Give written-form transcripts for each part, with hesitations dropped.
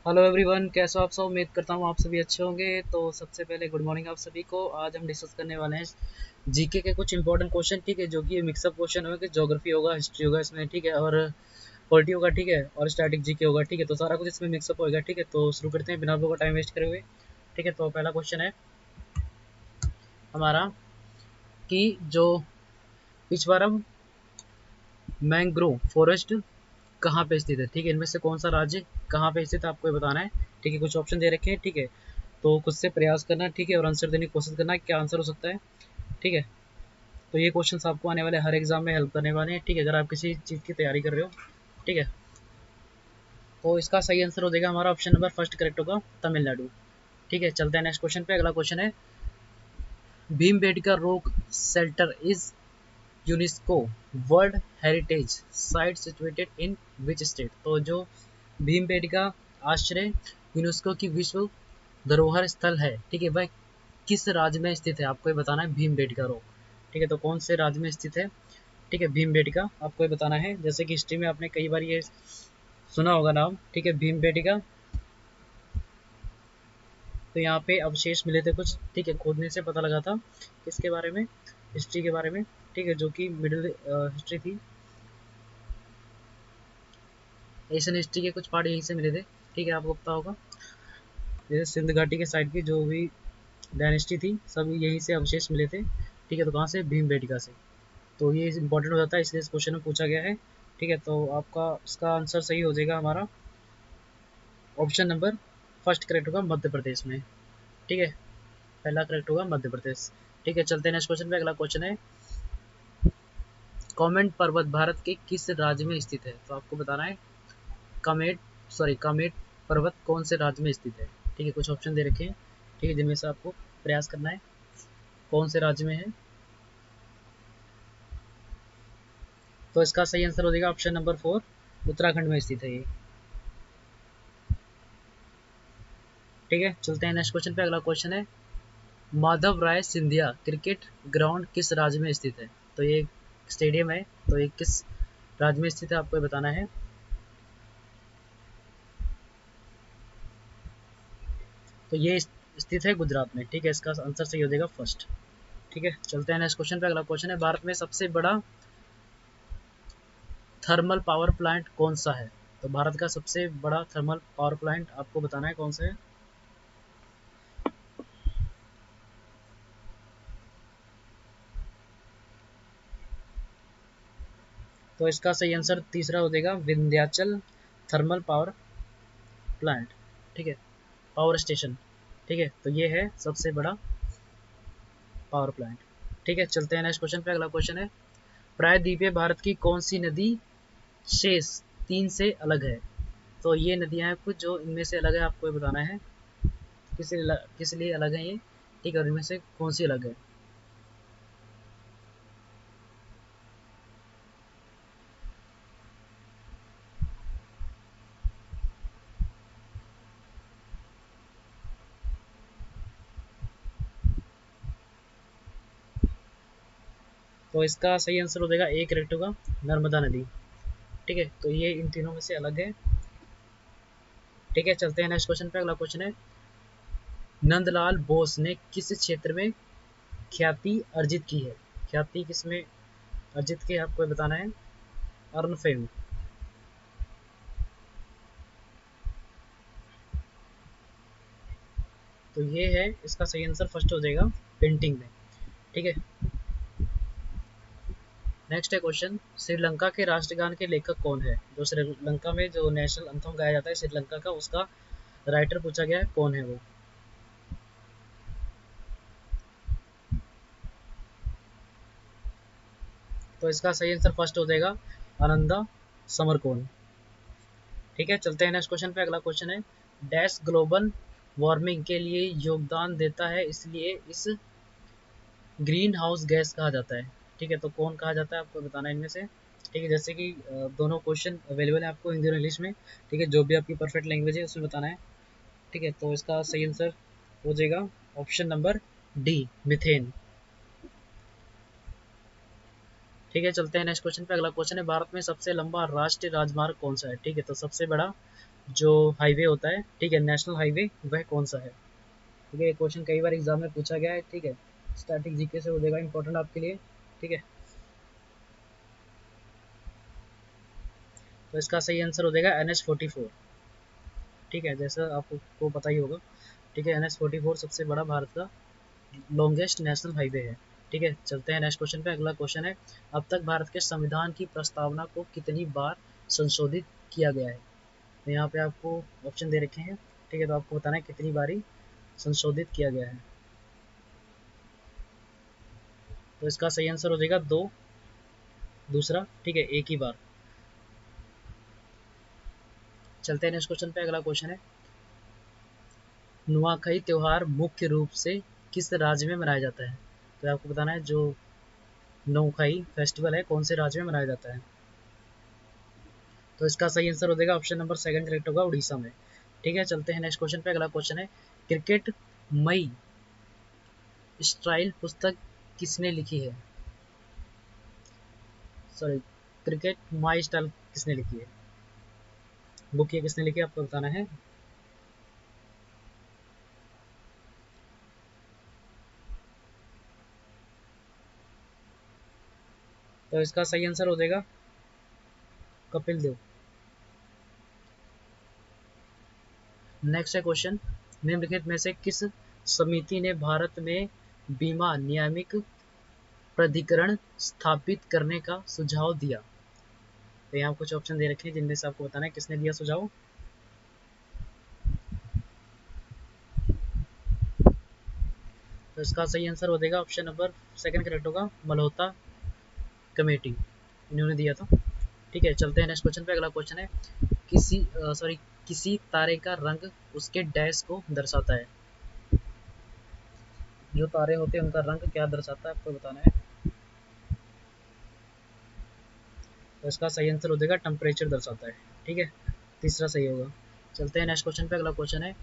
Hello everyone, कैसे हो आप सब। उम्मीद करता हूँ आप सभी अच्छे होंगे। तो सबसे पहले गुड मॉर्निंग आप सभी को। आज हम डिस्कस करने वाले हैं जीके के कुछ इंपॉर्टेंट क्वेश्चन, ठीक है, जो कि मिक्सअप क्वेश्चन होगा, ज्योग्राफी होगा, हिस्ट्री होगा इसमें, ठीक है, और पॉलिटी होगा, ठीक है, और स्टैटिक जीके होगा, ठीक है। तो सारा कुछ इसमें मिक्सअप होगा, ठीक है। तो शुरू करते हैं बिना आप लोगों का टाइम वेस्ट करे हुए, ठीक है। तो पहला क्वेश्चन है हमारा कि जो पिछवारम मैंग्रोव फॉरेस्ट कहाँ पे स्थित है, ठीक है। इनमें से कौन सा राज्य कहाँ पे स्थित है आपको ये बताना है, ठीक है। कुछ ऑप्शन दे रखे हैं, ठीक है। तो खुद से प्रयास करना, ठीक है, और आंसर देने की कोशिश करना क्या आंसर हो सकता है, ठीक है। तो ये क्वेश्चंस आपको आने वाले हर एग्जाम में हेल्प करने वाले हैं, ठीक है, अगर आप किसी चीज़ की तैयारी कर रहे हो, ठीक है। तो इसका सही आंसर हो जाएगा हमारा ऑप्शन नंबर फर्स्ट करेक्ट होगा, तमिलनाडु, ठीक है। चलते हैं नेक्स्ट क्वेश्चन पे। अगला क्वेश्चन है Bhimbetka rock shelter is UNESCO world heritage site situated in which state. तो जो भीमबेटका आश्रय यूनेस्को की विश्व धरोहर स्थल है, ठीक है, वह किस राज्य में स्थित है आपको ये बताना है। भीमबेटका रॉक, ठीक है, तो कौन से राज्य में स्थित है, ठीक है, भीमबेटका आपको ये बताना है। जैसे कि हिस्ट्री में आपने कई बार ये सुना होगा नाम, ठीक है, भीमबेटका। तो यहाँ पे अवशेष मिले थे कुछ, ठीक है, खोदने से पता लगा था किसके बारे में, हिस्ट्री के बारे में, ठीक है, जो कि मिडिल हिस्ट्री थी, एशियन हिस्ट्री के कुछ पार्ट यहीं से मिले थे, ठीक है, आपको पता होगा। जैसे सिंध घाटी के साइड की जो भी डायनेस्टी थी, सब यहीं से अवशेष मिले थे, ठीक है। तो कहाँ से, भीमबेटका से। तो ये इंपॉर्टेंट हो जाता है, इसलिए इस क्वेश्चन में पूछा गया है, ठीक है। तो आपका इसका आंसर सही हो जाएगा हमारा ऑप्शन नंबर फर्स्ट करेक्ट होगा, मध्य प्रदेश में, ठीक है। पहला करेक्ट होगा मध्य प्रदेश, ठीक है। चलते हैं नेक्स्ट क्वेश्चन पे। अगला क्वेश्चन है कॉमेट पर्वत भारत के किस राज्य में स्थित है। तो आपको बताना है कामेट पर्वत कौन से राज्य में स्थित है, ठीक है। कुछ ऑप्शन दे रखे हैं, ठीक है, जिनमें से आपको प्रयास करना है कौन से राज्य में है। तो इसका सही आंसर हो जाएगा ऑप्शन नंबर 4, उत्तराखंड में स्थित है ये, ठीक है। चलते हैं नेक्स्ट क्वेश्चन पे। अगला क्वेश्चन है माधव राय सिंधिया क्रिकेट ग्राउंड किस राज्य में स्थित है। तो ये स्टेडियम है, तो ये किस राज्य में स्थित है आपको बताना है। तो ये स्थित है गुजरात में, ठीक है। इसका आंसर सही हो जाएगा फर्स्ट, ठीक है। चलते हैं नेक्स्ट क्वेश्चन पे। अगला क्वेश्चन है भारत में सबसे बड़ा थर्मल पावर प्लांट कौन सा है। तो भारत का सबसे बड़ा थर्मल पावर प्लांट आपको बताना है कौन सा है। तो इसका सही आंसर तीसरा हो जाएगा विंध्याचल थर्मल पावर प्लांट, ठीक है, पावर स्टेशन, ठीक है। तो ये है सबसे बड़ा पावर प्लांट, ठीक है। चलते हैं नेक्स्ट क्वेश्चन पे। अगला क्वेश्चन है प्रायद्वीपीय भारत की कौन सी नदी शेष 3 से अलग है। तो ये नदियां हैं कुछ जो इनमें से अलग है, आपको ये बताना है किस लिए अलग है ये, ठीक है, और इनमें से कौन सी अलग है। तो इसका सही आंसर हो जाएगा ए करेक्ट होगा, नर्मदा नदी, ठीक है। तो ये इन तीनों में से अलग है, ठीक है। चलते हैं नेक्स्ट क्वेश्चन पे। अगला क्वेश्चन है नंदलाल बोस ने किस क्षेत्र में ख्याति अर्जित की है। ख्याति किसमें अर्जित की है आपको बताना है। अर्न फेम, तो ये है इसका सही आंसर फर्स्ट हो जाएगा पेंटिंग में, ठीक है। नेक्स्ट है क्वेश्चन श्रीलंका के राष्ट्रगान के लेखक कौन है। जो श्रीलंका में जो नेशनल अंथम गाया जाता है श्रीलंका का, उसका राइटर पूछा गया है कौन है वो। तो इसका सही आंसर फर्स्ट हो जाएगा आनंदा समरकोन, ठीक है। चलते हैं नेक्स्ट क्वेश्चन पे। अगला क्वेश्चन है डैश ग्लोबल वार्मिंग के लिए योगदान देता है इसलिए इस ग्रीन हाउस गैस कहा जाता है, ठीक है। तो कौन कहा जाता है आपको बताना है इनमें से, ठीक है। जैसे कि दोनों क्वेश्चन अवेलेबल है आपको हिंदी और इंग्लिश में, ठीक है, जो भी आपकी परफेक्ट लैंग्वेज है उसमें बताना है, ठीक है। तो इसका सही आंसर हो जाएगा ऑप्शन नंबर डी, मिथेन, ठीक है। चलते हैं नेक्स्ट क्वेश्चन पे। अगला क्वेश्चन है भारत में सबसे लंबा राष्ट्रीय राजमार्ग कौन सा है, ठीक है। तो सबसे बड़ा जो हाईवे होता है, ठीक है, नेशनल हाईवे, वह कौन सा है? ठीक है, ये क्वेश्चन कई बार एग्जाम में पूछा गया है, ठीक है, स्टैटिक जीके से हो जाएगा इंपॉर्टेंट आपके लिए, ठीक है। तो इसका सही आंसर हो जाएगा NH44, ठीक है, जैसा आपको पता ही होगा, ठीक है, NH44 सबसे बड़ा भारत का लॉन्गेस्ट नेशनल हाईवे है, ठीक है। चलते हैं नेक्स्ट क्वेश्चन पे। अगला क्वेश्चन है, अब तक भारत के संविधान की प्रस्तावना को कितनी बार संशोधित किया गया है? तो यहाँ पे आपको ऑप्शन दे रखे हैं, ठीक है, तो आपको बताना है कितनी बारी संशोधित किया गया है। तो इसका सही आंसर हो जाएगा 2, दूसरा, ठीक है, एक ही बार। चलते हैं नेक्स्ट क्वेश्चन पे। अगला क्वेश्चन है, नुआखाई त्योहार मुख्य रूप से किस राज्य में मनाया जाता है? तो आपको बताना है जो नुआखाई फेस्टिवल है कौन से राज्य में मनाया जाता है? तो इसका सही आंसर हो जाएगा ऑप्शन नंबर सेकंड करेक्ट होगा, उड़ीसा में, ठीक है। चलते हैं नेक्स्ट क्वेश्चन पे। अगला क्वेश्चन है, क्रिकेट मई स्टाइल पुस्तक किसने लिखी है? सॉरी, क्रिकेट माई स्टाइल किसने लिखी है? बुक ये किसने लिखी है आपको बताना है। तो इसका सही आंसर हो जाएगा कपिल देव। नेक्स्ट है क्वेश्चन, निम्नलिखित में से किस समिति ने भारत में बीमा नियामक प्राधिकरण स्थापित करने का सुझाव दिया? तो यहाँ कुछ ऑप्शन दे रखे हैं जिनमें से आपको बताना है किसने दिया सुझाव। तो इसका सही आंसर हो जाएगा ऑप्शन नंबर सेकंड करेक्ट होगा, मल्होत्रा कमेटी, इन्होंने दिया था, ठीक है। चलते हैं नेक्स्ट क्वेश्चन पे। अगला क्वेश्चन है, किसी तारे का रंग उसके डैश को दर्शाता है? जो तारे होते हैं उनका रंग क्या दर्शाता है आपको बताना है। तो इसका सही आंसर हो जाएगा टेम्परेचर दर्शाता है, ठीक है, तीसरा सही होगा। चलते हैं नेक्स्ट क्वेश्चन पे। अगला क्वेश्चन है,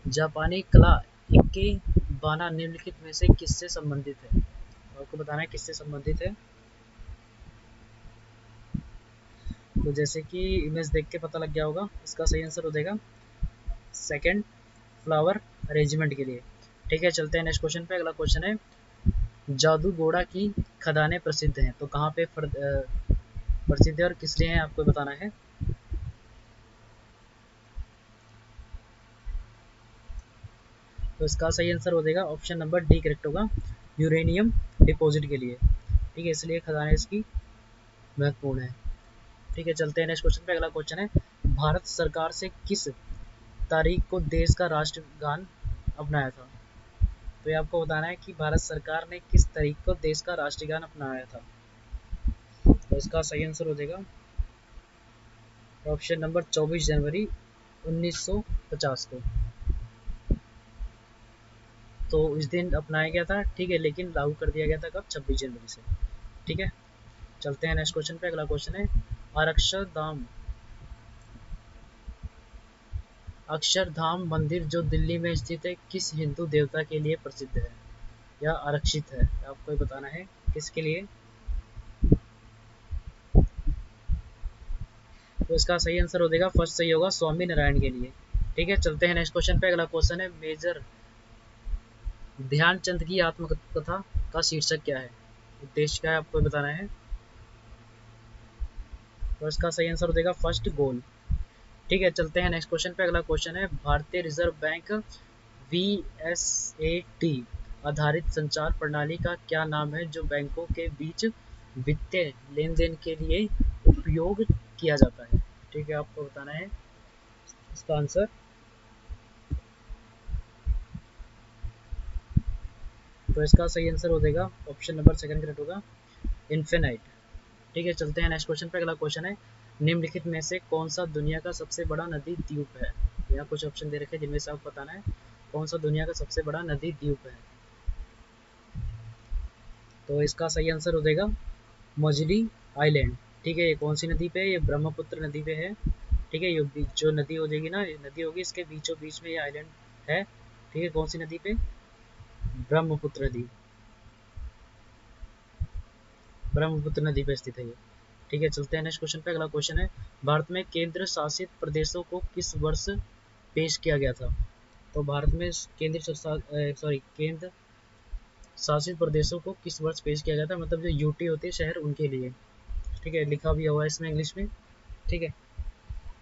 जापानी कला इक्के बाना निम्नलिखित में से किससे संबंधित है? तो आपको बताना है किससे संबंधित है। तो जैसे कि इमेज देख के पता लग गया होगा, इसका सही आंसर हो जाएगा सेकंड, फ्लावर अरेंजमेंट के लिए, ठीक है। चलते हैं नेक्स्ट क्वेश्चन पे। अगला क्वेश्चन है, जादूगोड़ा की खदानें प्रसिद्ध हैं, तो कहाँ पे प्रसिद्ध है और किस लिए हैं आपको बताना है। तो इसका सही आंसर हो जाएगा ऑप्शन नंबर डी करेक्ट होगा, यूरेनियम डिपॉजिट के लिए, ठीक है, इसलिए खदानें इसकी महत्वपूर्ण है, ठीक है। चलते हैं नेक्स्ट क्वेश्चन पे। अगला क्वेश्चन है, भारत सरकार से किस तारीख को देश का राष्ट्रगान अपनाया था? तो ये आपको बताना है कि भारत सरकार ने किस तारीख को देश का राष्ट्रगान अपनाया था। तो इसका सही आंसर हो जाएगा ऑप्शन नंबर 24 जनवरी 1950 को, तो इस दिन अपनाया गया था, ठीक है, लेकिन लागू कर दिया गया था कब? 26 जनवरी से, ठीक है। चलते हैं नेक्स्ट क्वेश्चन पे। अगला क्वेश्चन है, अक्षरधाम अक्षरधाम मंदिर जो दिल्ली में स्थित है किस हिंदू देवता के लिए प्रसिद्ध है या आरक्षित है? आपको बताना है किसके लिए। तो इसका सही आंसर हो जाएगा फर्स्ट सही होगा, स्वामी नारायण के लिए, ठीक है। चलते हैं नेक्स्ट क्वेश्चन पे। अगला क्वेश्चन है, मेजर ध्यानचंद की आत्मकथा का शीर्षक क्या है? उद्देश्य क्या है आपको बताना है। तो इसका सही आंसर हो जाएगा फर्स्ट गोल, ठीक है। चलते हैं नेक्स्ट क्वेश्चन पे। अगला क्वेश्चन है, भारतीय रिजर्व बैंक VSAT आधारित संचार प्रणाली का क्या नाम है जो बैंकों के बीच वित्तीय लेन देन के लिए उपयोग किया जाता है? ठीक है, आपको बताना है इसका आंसर। तो इसका सही आंसर हो जाएगा ऑप्शन नंबर सेकंड करेक्ट होगा, इन्फिनाइट, ठीक है। चलते हैं नेक्स्ट क्वेश्चन पे। अगला क्वेश्चन है, निम्नलिखित में से कौन सा दुनिया का सबसे बड़ा नदी द्वीप है? यहाँ कुछ ऑप्शन दे रखे हैं जिनमें से आपको बताना है कौन सा दुनिया का सबसे बड़ा नदी द्वीप है। तो इसका सही आंसर हो जाएगा मजली आइलैंड, ठीक है। ये कौन सी नदी पे है? ये ब्रह्मपुत्र नदी पे है, ठीक है। ये जो नदी हो जाएगी ना, ये नदी होगी, इसके बीचों बीच में ये आइलैंड है, ठीक है। कौन सी नदी पे? ब्रह्मपुत्र नदी, ब्रह्मपुत्र नदी पे स्थित है ये, ठीक है, चलते हैं नेक्स्ट क्वेश्चन पे। अगला क्वेश्चन है, भारत में केंद्र शासित प्रदेशों को किस वर्ष पेश किया गया था? तो भारत में केंद्र शासित प्रदेशों को किस वर्ष पेश किया गया था, मतलब जो यूटी होती है शहर उनके लिए। ठीक है, लिखा भी हुआ है इसमें इंग्लिश में। ठीक है,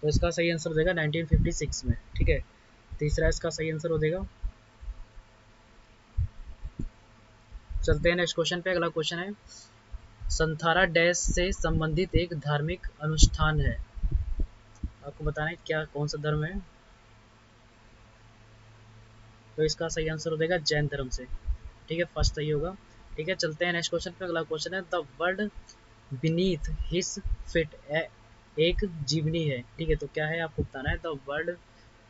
तो इसका सही आंसर हो जाएगा 1956 में। ठीक है, तीसरा इसका सही आंसर हो जाएगा। चलते हैं नेक्स्ट क्वेश्चन पे। अगला क्वेश्चन है, संथारा डैश से संबंधित एक धार्मिक अनुष्ठान है। आपको बताना है क्या, कौन सा धर्म है। तो इसका सही आंसर हो जाएगा जैन धर्म से। ठीक है, फर्स्ट सही होगा। ठीक है, चलते हैं नेक्स्ट क्वेश्चन पे। अगला क्वेश्चन है, the world beneath his fit एक जीवनी है। ठीक है, तो क्या है आपको बताना है। The world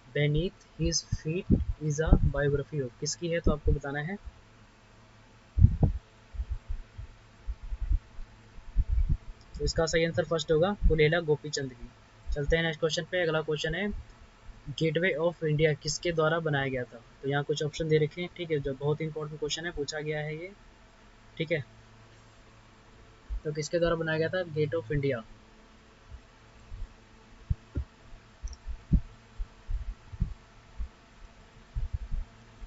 beneath his feet is a biography हो, किसकी है, तो आपको बताना है। तो इसका सही आंसर फर्स्ट होगा पुलेला गोपीचंद की। चलते हैं नेक्स्ट क्वेश्चन पे। अगला क्वेश्चन है, गेटवे ऑफ इंडिया किसके द्वारा बनाया गया था? तो यहाँ कुछ ऑप्शन दे रखे हैं। ठीक है, जो बहुत इंपॉर्टेंट क्वेश्चन है, पूछा गया है ये। ठीक है, तो किसके द्वारा बनाया गया था गेट ऑफ इंडिया?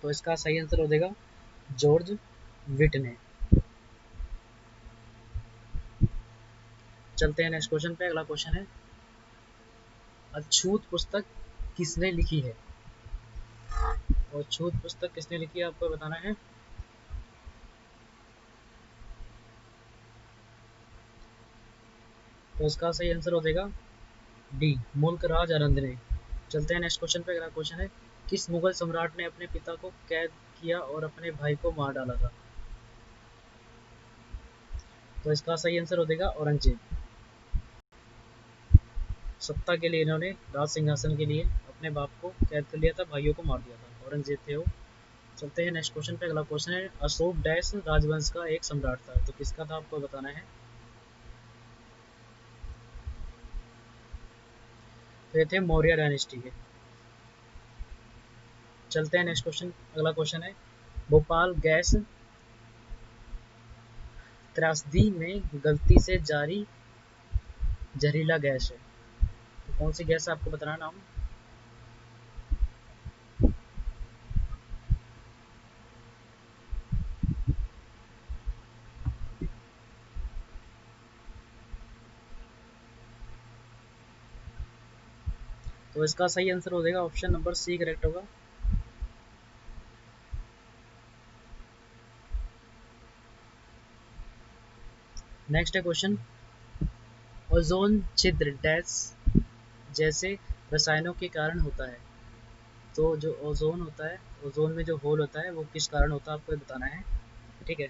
तो इसका सही आंसर हो जाएगा जॉर्ज विट ने। चलते हैं नेक्स्ट क्वेश्चन पे। अगला क्वेश्चन है, अछूत पुस्तक किसने लिखी है? और अछूत पुस्तक किसने लिखी है आपको बताना है। तो इसका सही आंसर हो जाएगा डी, मुल्क राज आनंद ने। चलते हैं नेक्स्ट क्वेश्चन पे। अगला क्वेश्चन है, किस मुगल सम्राट ने अपने पिता को कैद किया और अपने भाई को मार डाला था? तो इसका सही आंसर हो जाएगा औरंगजेब। सत्ता के लिए इन्होंने, राज सिंहासन के लिए अपने बाप को कैद कर लिया था, भाइयों को मार दिया था, औरंगजेब थे वो। चलते हैं नेक्स्ट क्वेश्चन पे। अगला क्वेश्चन है, अशोक डैश राजवंश का एक सम्राट था, तो किसका था आपको बताना है। तो ये थे मौर्य डायनेस्टी के। चलते हैं नेक्स्ट क्वेश्चन। अगला क्वेश्चन है, भोपाल गैस त्रासदी में गलती से जारी जहरीला गैस है, तो कौन सी गैस है आपको बताना नाम। तो इसका सही आंसर हो जाएगा ऑप्शन नंबर सी करेक्ट होगा। नेक्स्ट है क्वेश्चन, ओजोन छिद्र डैश जैसे रसायनों के कारण होता है। तो जो ओजोन होता है, ओजोन में जो होल होता है वो किस कारण होता है आपको बताना है। ठीक है,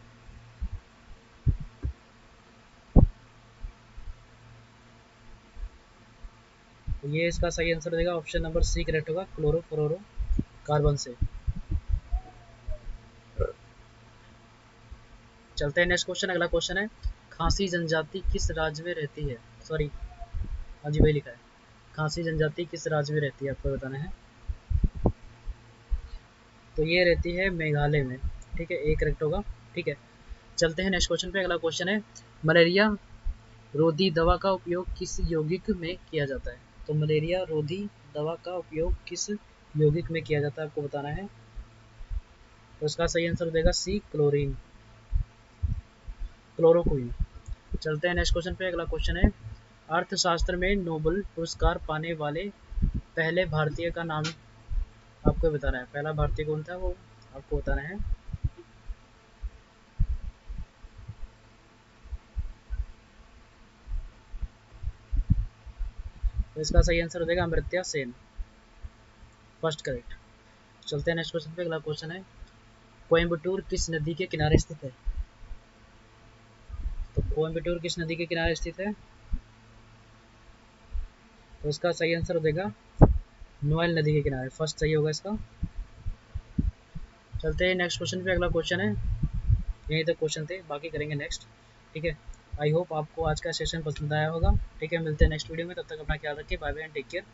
तो ये इसका सही आंसर हो जाएगा ऑप्शन नंबर सी करेक्ट होगा, क्लोरोफ्लोरो कार्बन से। चलते हैं नेक्स्ट क्वेश्चन। अगला क्वेश्चन है, खासी जनजाति किस राज्य में रहती है? सॉरी, हाँ जी वही लिखा है, खासी जनजाति किस राज्य में रहती है आपको बताना है। तो ये रहती है मेघालय में। ठीक है, एक करेक्ट होगा। ठीक है, चलते हैं नेक्स्ट क्वेश्चन पे। अगला क्वेश्चन है, मलेरिया रोधी दवा का उपयोग किस यौगिक में किया जाता है? तो मलेरिया रोधी दवा का उपयोग किस यौगिक में किया जाता है आपको बताना है। तो इसका सही आंसर हो जाएगा सी, क्लोरीन, क्लोरोक्वीन। चलते हैं नेक्स्ट क्वेश्चन पे। अगला क्वेश्चन है, अर्थशास्त्र में नोबेल पुरस्कार पाने वाले पहले भारतीय का नाम आपको बताना है। पहला भारतीय कौन था वो आपको बताना है। तो इसका सही आंसर हो जाएगा अमर्त्य सेन, फर्स्ट करेक्ट। चलते हैं नेक्स्ट क्वेश्चन पे। अगला क्वेश्चन है, कोयम्बटूर किस नदी के किनारे स्थित है? तो कोयम्बटूर किस नदी के किनारे स्थित है? तो इसका सही आंसर हो जाएगा नोएल नदी के किनारे, फर्स्ट सही होगा इसका। चलते हैं नेक्स्ट क्वेश्चन पे। अगला क्वेश्चन है, यही तक क्वेश्चन थे, बाकी करेंगे नेक्स्ट। ठीक है, आई होप आपको आज का सेशन पसंद आया होगा। ठीक है, मिलते हैं नेक्स्ट वीडियो में, तब तक अपना ख्याल रखिए, bye bye and take care.